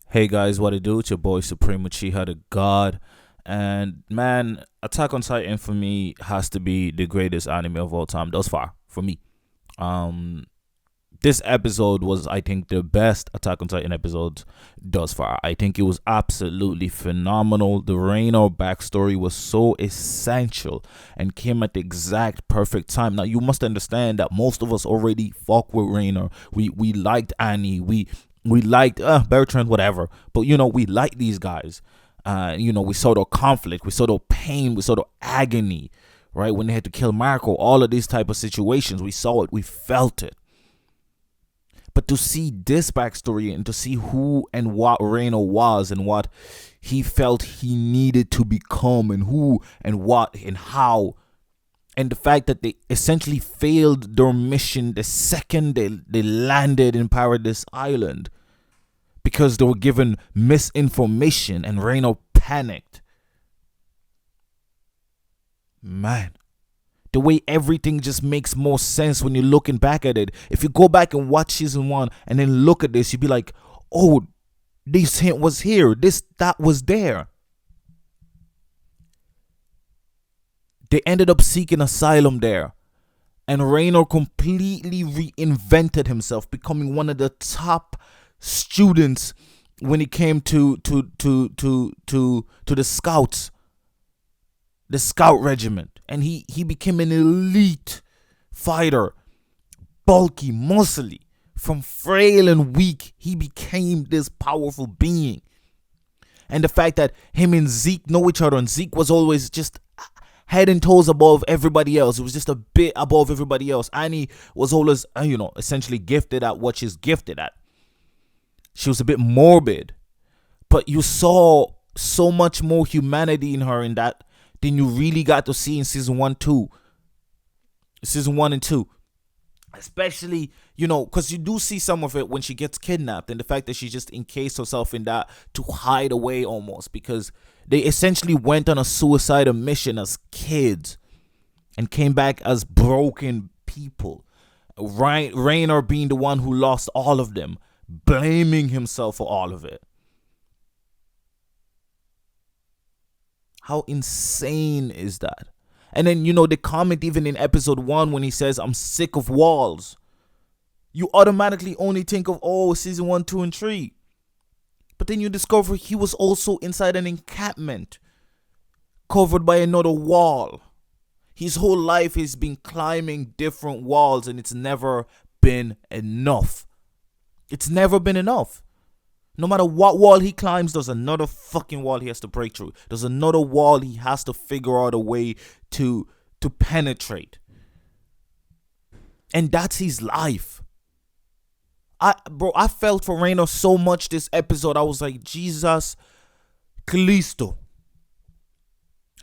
Hey guys, what it do? It's your boy Supreme Uchiha the God. And man, Attack on Titan for me has to be the greatest anime of all time, thus far, for me. Um this episode was, I think, the best Attack on Titan episode thus far. I think it was absolutely phenomenal. The Reiner backstory was so essential and came at the exact perfect time. Now you must understand that most of us already fuck with Reiner. We liked Annie. We liked Bertrand, whatever. But we liked these guys. We saw the conflict, we saw the pain, we saw the agony, right? When they had to kill Marco, all of these type of situations, we saw it, we felt it. But to see this backstory and to see who and what Reino was and what he felt he needed to become and who and what and how, and the fact that they essentially failed their mission the second they landed in Paradise Island because they were given misinformation and Reino panicked. Man, the way everything just makes more sense when you're looking back at it. If you go back and watch season one and then look at this, you'd be like, oh, this hint was here, that was there. They ended up seeking asylum there. And Raynor completely reinvented himself, becoming one of the top students when it came to the scouts, the scout regiment. And he became an elite fighter, bulky, muscly. From frail and weak, he became this powerful being. And the fact that him and Zeke know each other, and Zeke was always just head and toes above everybody else. It was just a bit above everybody else. Annie was always, essentially gifted at what she's gifted at. She was a bit morbid, but you saw so much more humanity in her in that than you really got to see in season 1 and 2. Especially, because you do see some of it when she gets kidnapped, and the fact that she just encased herself in that to hide away almost, because they essentially went on a suicidal mission as kids and came back as broken people. Rainer being the one who lost all of them, blaming himself for all of it. How insane is that? And then, the comment even in episode 1 when he says, I'm sick of walls. You automatically only think of, season 1, 2, and 3. But then you discover he was also inside an encampment covered by another wall. His whole life he's been climbing different walls, and it's never been enough. It's never been enough. No matter what wall he climbs, there's another fucking wall he has to break through. There's another wall he has to figure out a way to penetrate. And that's his life. I felt for Reino so much this episode. I was like, Jesus Callisto.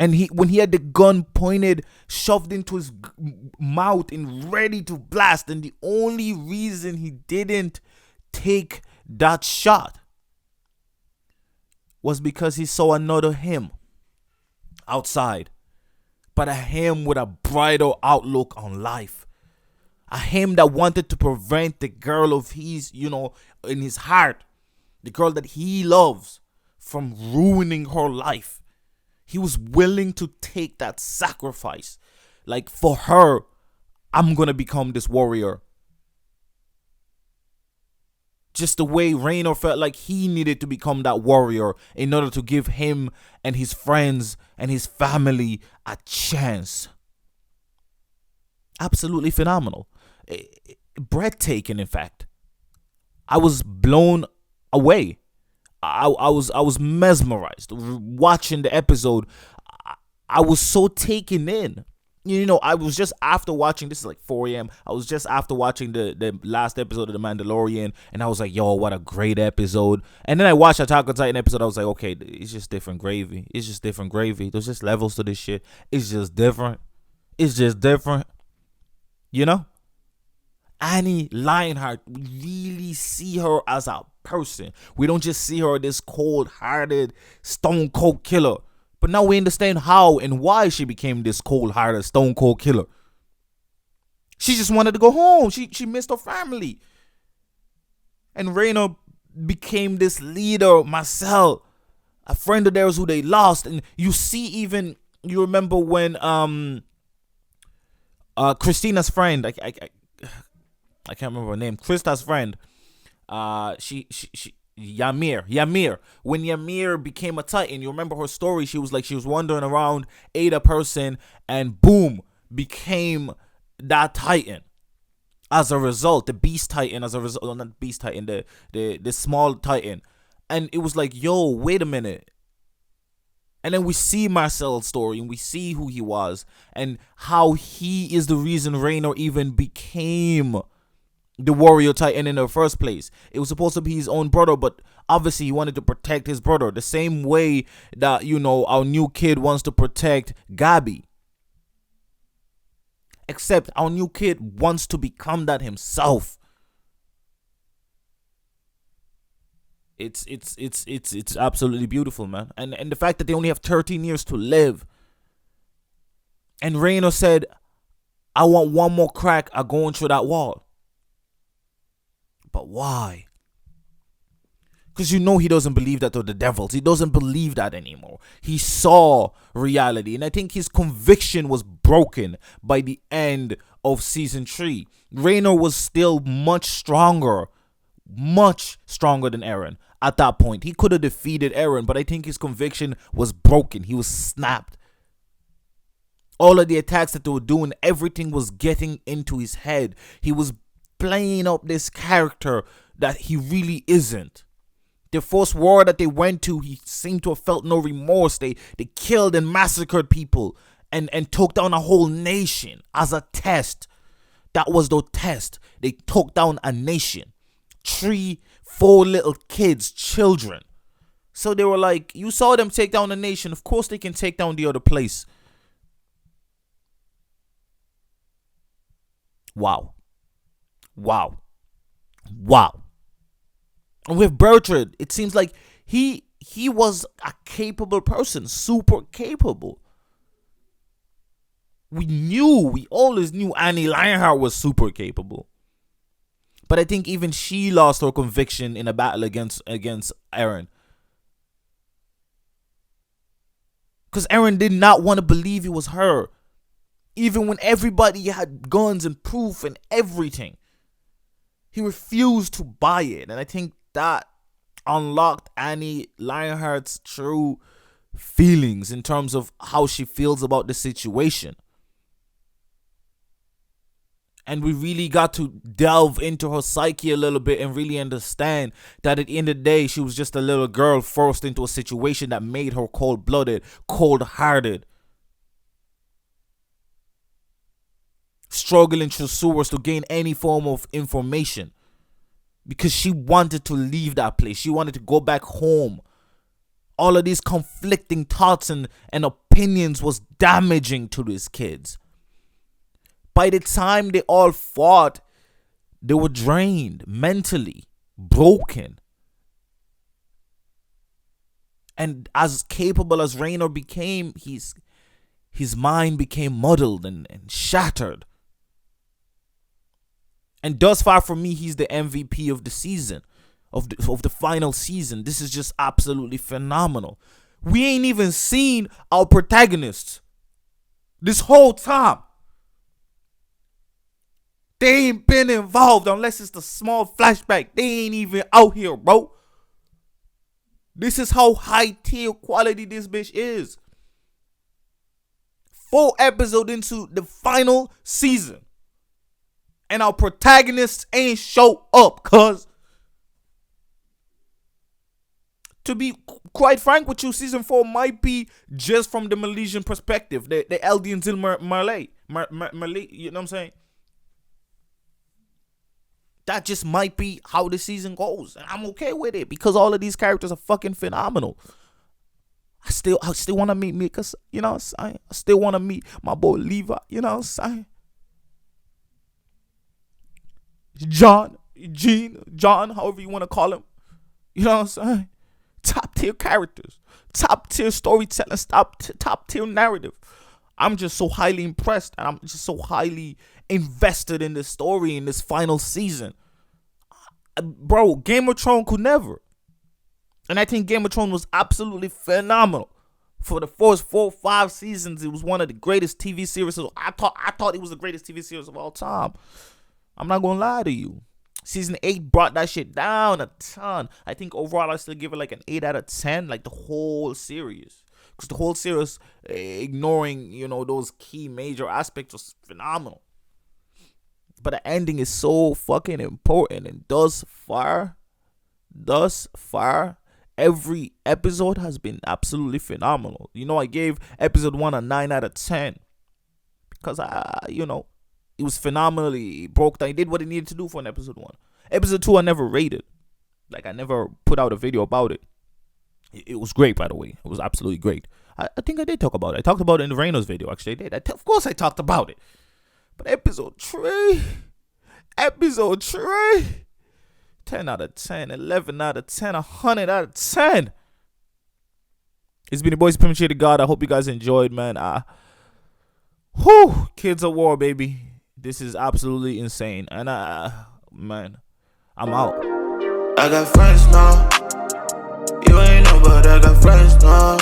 And when he had the gun pointed, shoved into his mouth and ready to blast, and the only reason he didn't take that shot was because he saw another him outside, but a him with a brighter outlook on life. A him that wanted to prevent the girl of his, in his heart, the girl that he loves, from ruining her life. He was willing to take that sacrifice. Like, for her, I'm going to become this warrior. Just the way Raynor felt like he needed to become that warrior in order to give him and his friends and his family a chance. Absolutely phenomenal. Breathtaking, in fact. I was blown away. I was mesmerized watching the episode. I was so taken in. I was just after watching, this is like 4 a.m. I was just after watching the last episode of The Mandalorian, and I was like, yo, what a great episode. And then I watched Attack on Titan episode. I was like, okay, it's just different gravy. It's just different gravy. There's just levels to this shit. It's just different. It's just different. Annie Leonhart, we really see her as a person. We don't just see her as this cold-hearted, stone-cold killer. But now we understand how and why she became this cold-hearted, stone-cold killer. She just wanted to go home. She missed her family. And Reina became this leader, Marcel, a friend of theirs who they lost. And you see, even you remember when Christina's friend, I can't remember her name, Krista's friend, she Ymir. When Ymir became a Titan, you remember her story? She was wandering around, ate a person, and boom, became that Titan. As a result, the Beast Titan, as a result, well, not Beast Titan, the small Titan. And it was like, yo, wait a minute. And then we see Marcel's story, and we see who he was, and how he is the reason Reiner even became the warrior Titan in the first place. It was supposed to be his own brother, but obviously he wanted to protect his brother the same way that, our new kid wants to protect Gabi. Except our new kid wants to become that himself. It's absolutely beautiful, man. And the fact that they only have 13 years to live. And Reiner said, I want one more crack at going through that wall. But why? Because he doesn't believe that they're the devils. He doesn't believe that anymore. He saw reality. And I think his conviction was broken by the end of season 3. Reiner was still much stronger than Eren at that point. He could have defeated Eren, but I think his conviction was broken. He was snapped. All of the attacks that they were doing, everything was getting into his head. He was playing up this character that he really isn't. The first war that they went to, he seemed to have felt no remorse. They killed and massacred people and took down a whole nation as a test. That was the test. They took down a nation. 3, 4 little kids, children. So they were like, you saw them take down a nation. Of course they can take down the other place. Wow. And with Bertholdt, it seems like he was a capable person, super capable. We always knew Annie Leonhart was super capable. But I think even she lost her conviction in a battle against Eren. Because Eren did not want to believe it was her. Even when everybody had guns and proof and everything. He refused to buy it. And I think that unlocked Annie Lionheart's true feelings in terms of how she feels about the situation. And we really got to delve into her psyche a little bit and really understand that at the end of the day, she was just a little girl forced into a situation that made her cold-blooded, cold-hearted. Struggling through sewers to gain any form of information. Because she wanted to leave that place. She wanted to go back home. All of these conflicting thoughts and opinions was damaging to these kids. By the time they all fought, they were drained, mentally broken. And as capable as Reiner became, his mind became muddled and shattered. And thus far for me, he's the MVP of the season, of the final season. This is just absolutely phenomenal. We ain't even seen our protagonists this whole time. They ain't been involved unless it's the small flashback. They ain't even out here, bro. This is how high tier quality this bitch is. 4 episodes into the final season. And our protagonists ain't show up, cuz. To be quite frank with you, season 4 might be just from the Malaysian perspective. The Eldians in Malay. You know what I'm saying? That just might be how the season goes. And I'm okay with it because all of these characters are fucking phenomenal. I still want to meet Mika, you know what I'm saying? I still want to meet my boy Levi, you know what I'm saying? John, however you want to call him. You know what I'm saying? Top tier characters. Top tier storytelling. Top tier narrative. I'm just so highly impressed. And I'm just so highly invested in this story in this final season. Bro, Game of Thrones could never. And I think Game of Thrones was absolutely phenomenal. For the first 4-5 seasons, it was one of the greatest TV series. I thought it was the greatest TV series of all time. I'm not gonna lie to you. Season 8 brought that shit down a ton. I think overall I still give it like an 8 out of 10, like the whole series. Because the whole series, ignoring, those key major aspects, was phenomenal. But the ending is so fucking important. And thus far, every episode has been absolutely phenomenal. I gave episode 1 a 9 out of 10. Because, it was phenomenally broke down. It did what it needed to do for an episode 1. Episode 2, I never rated. Like, I never put out a video about it. It was great, by the way. It was absolutely great. I think I did talk about it. I talked about it in the Reiner's video, actually. I did. Of course I talked about it. But episode 3, 10 out of 10, 11 out of 10, 100 out of 10. It's been the boys, Premature to God. I hope you guys enjoyed, man. Kids at war, baby. This is absolutely insane. And man, I'm out. I got friends now. You ain't know, but I got friends now.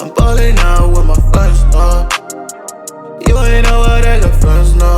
I'm balling out with my friends now. You ain't know what I got friends now.